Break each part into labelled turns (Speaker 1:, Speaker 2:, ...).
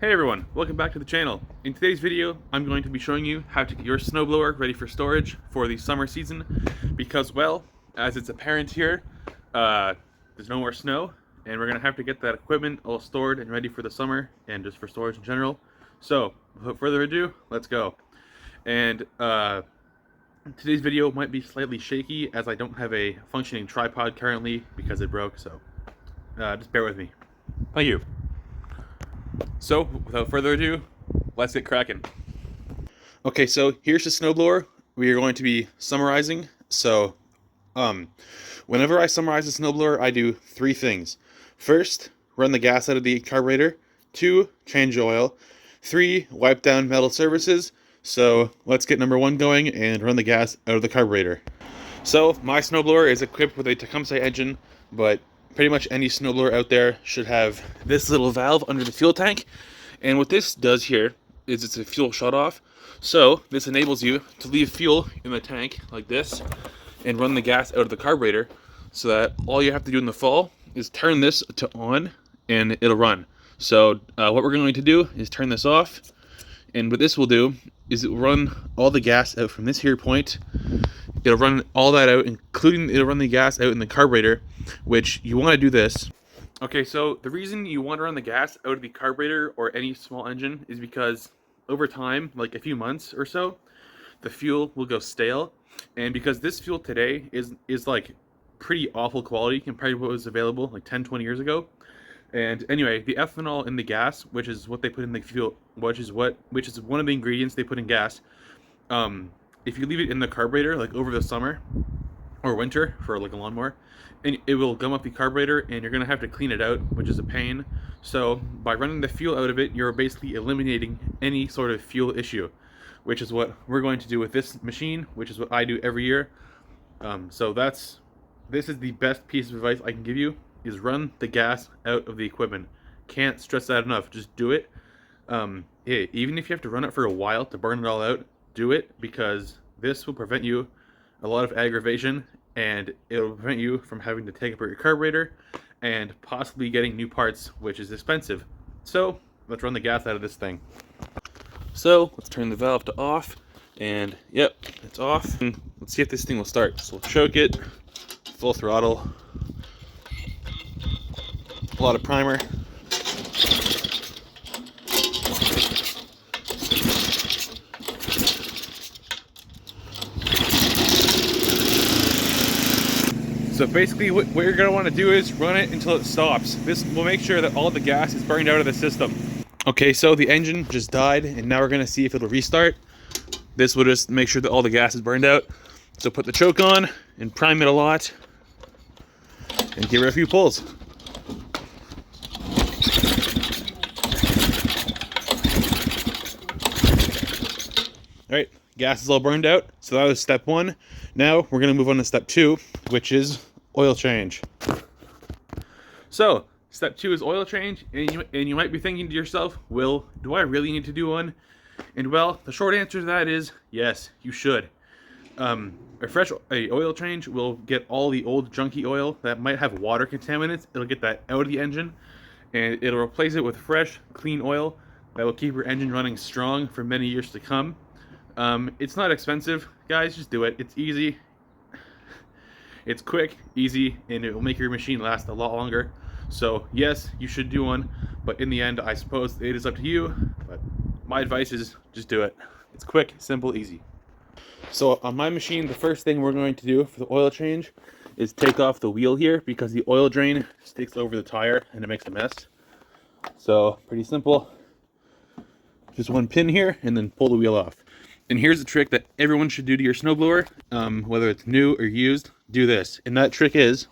Speaker 1: Hey everyone, welcome back to the channel. In today's video, I'm going to be showing you how to get your snowblower ready for storage for the summer season because, well, as it's apparent here, there's no more snow and we're going to have to get that equipment all stored and ready for the summer and just for storage in general. So, without further ado, let's go. And today's video might be slightly shaky as I don't have a functioning tripod currently because it broke, so just bear with me. Thank you. So, without further ado, let's get cracking. Okay, so here's the snowblower we are going to be summarizing. So, whenever I summarize a snowblower, I do three things. First, run the gas out of the carburetor. 2, change oil. 3, wipe down metal surfaces. So, let's get number 1 going and run the gas out of the carburetor. So, my snowblower is equipped with a Tecumseh engine, but pretty much any snowblower out there should have this little valve under the fuel tank. And what this does here is it's a fuel shut-off. So this enables you to leave fuel in the tank like this and run the gas out of the carburetor, so that all you have to do in the fall is turn this to on and it'll run. So what we're going to do is turn this off, and what this will do is it will run all the gas out from this here point. It'll run all that out, including it'll run the gas out in the carburetor, which you want to do this. Okay, so the reason you want to run the gas out of the carburetor or any small engine is because over time, like a few months or so, the fuel will go stale. And because this fuel today is like pretty awful quality compared to what was available like 10-20 years ago. And anyway, the ethanol in the gas, which is what they put in the fuel, which is one of the ingredients they put in gas, if you leave it in the carburetor like over the summer or winter for like a lawnmower, and it will gum up the carburetor and you're gonna have to clean it out, which is a pain. So by running the fuel out of it, you're basically eliminating any sort of fuel issue, which is what we're going to do with this machine, which is what I do every year. So this is the best piece of advice I can give you, is run the gas out of the equipment. Can't stress that enough. Just do it. Even if you have to run it for a while to burn it all out, do it, because this will prevent you a lot of aggravation, and it will prevent you from having to take apart your carburetor and possibly getting new parts, which is expensive. So let's run the gas out of this thing. So let's turn the valve to off, and yep, it's off. And let's see if this thing will start. So we'll choke it, full throttle, a lot of primer. So basically what you're going to want to do is run it until it stops. This will make sure that all the gas is burned out of the system. Okay, so the engine just died, and now we're going to see if it'll restart. This will just make sure that all the gas is burned out. So put the choke on and prime it a lot and give it a few pulls. Alright, gas is all burned out, so that was step 1. Now we're going to move on to step 2, which is oil change. So, step 2 is oil change, and you might be thinking to yourself, Will, do I really need to do one? And well, the short answer to that is, yes, you should. A fresh oil change will get all the old junky oil that might have water contaminants. It'll get that out of the engine, and it'll replace it with fresh, clean oil that will keep your engine running strong for many years to come. It's not expensive, guys, just do it. It's easy, it's quick, easy, and it will make your machine last a lot longer. So yes, you should do one, but in the end, I suppose it is up to you. But my advice is just do it. It's quick, simple, easy. So on my machine, the first thing we're going to do for the oil change is take off the wheel here, because the oil drain sticks over the tire and it makes a mess. So pretty simple. Just one pin here and then pull the wheel off. And here's a trick that everyone should do to your snowblower, whether it's new or used. Do this, and that trick is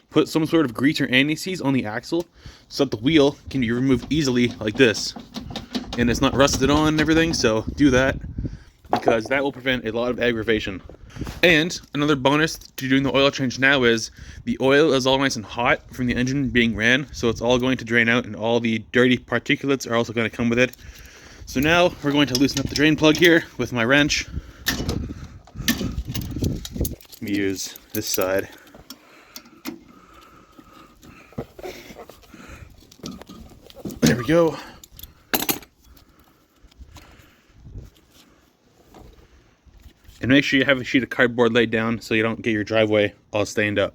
Speaker 1: put some sort of grease or anti-seize on the axle so that the wheel can be removed easily like this, and it's not rusted on and everything. So do that, because that will prevent a lot of aggravation. And another bonus to doing the oil change now is the oil is all nice and hot from the engine being ran, so it's all going to drain out, and all the dirty particulates are also going to come with it. So now we're going to loosen up the drain plug here with my wrench. Let me use this side. There we go. And make sure you have a sheet of cardboard laid down so you don't get your driveway all stained up.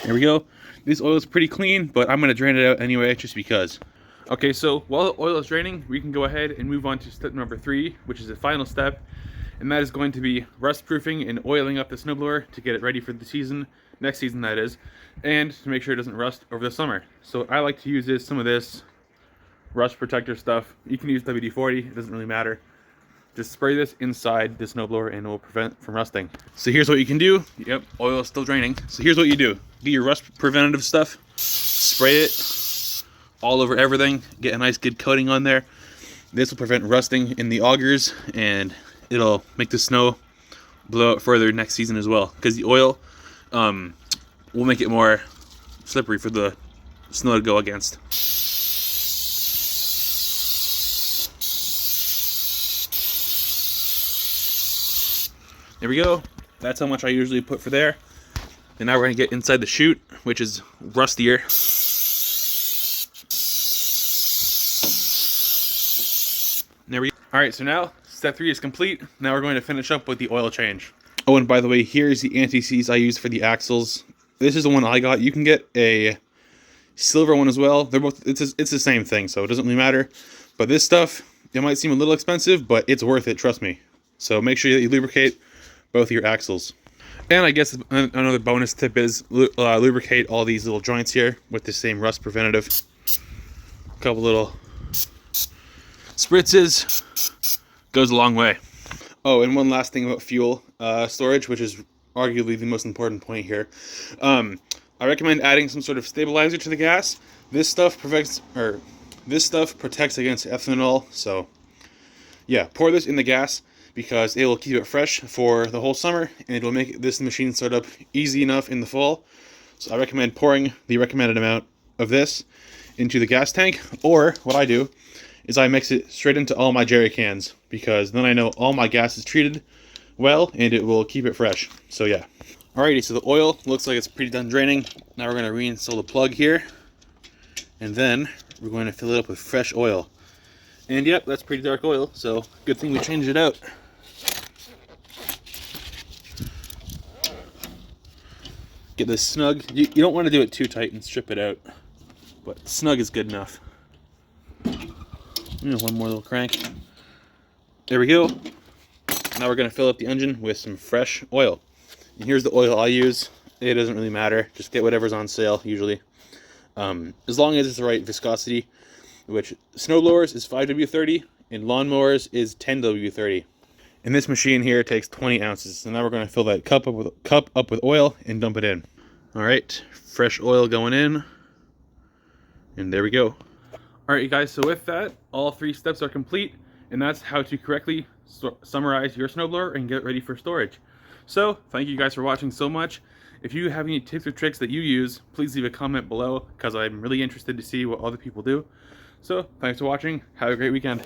Speaker 1: There we go. This oil is pretty clean, but I'm going to drain it out anyway just because. Okay, so while the oil is draining, we can go ahead and move on to step number 3, which is the final step. And that is going to be rust proofing and oiling up the snowblower to get it ready for the season, next season that is, and to make sure it doesn't rust over the summer. So I like to use some of this rust protector stuff. You can use WD-40, it doesn't really matter. Just spray this inside the snowblower and it will prevent from rusting. So here's what you can do. Yep, oil is still draining. So here's what you do. Get your rust preventative stuff, spray it all over everything, get a nice good coating on there. This will prevent rusting in the augers and it'll make the snow blow out further next season as well. Because the oil will make it more slippery for the snow to go against. There we go. That's how much I usually put for there. And now we're gonna get inside the chute, which is rustier. There we go. All right, so now step 3 is complete. Now we're going to finish up with the oil change. Oh, and by the way, here's the anti-seize I used for the axles. This is the one I got. You can get a silver one as well. They're both, it's the same thing, so it doesn't really matter. But this stuff, it might seem a little expensive, but it's worth it, trust me. So make sure that you lubricate both your axles. And I guess another bonus tip is lubricate all these little joints here with the same rust preventative. A couple little spritzes goes a long way. Oh, and one last thing about fuel storage, which is arguably the most important point here. I recommend adding some sort of stabilizer to the gas. This stuff protects against ethanol. So yeah, pour this in the gas, because it will keep it fresh for the whole summer and it will make this machine start up easy enough in the fall. So I recommend pouring the recommended amount of this into the gas tank, or what I do is I mix it straight into all my jerry cans, because then I know all my gas is treated well and it will keep it fresh. So yeah. Alrighty, so the oil looks like it's pretty done draining. Now we're going to reinstall the plug here, and then we're going to fill it up with fresh oil. And yep, that's pretty dark oil, so good thing we changed it out. Get this snug. You don't want to do it too tight and strip it out, but snug is good enough. One more little crank. There we go. Now we're going to fill up the engine with some fresh oil. And here's the oil I use. It doesn't really matter. Just get whatever's on sale, usually. As long as it's the right viscosity, which snowblowers is 5W30 and lawnmowers is 10W30. And this machine here takes 20 ounces. So now we're going to fill that cup up with oil and dump it in. All right, fresh oil going in. And there we go. All right, you guys, so with that, all 3 steps are complete. And that's how to correctly summarize your snowblower and get ready for storage. So, thank you guys for watching so much. If you have any tips or tricks that you use, please leave a comment below, because I'm really interested to see what other people do. So, thanks for watching. Have a great weekend.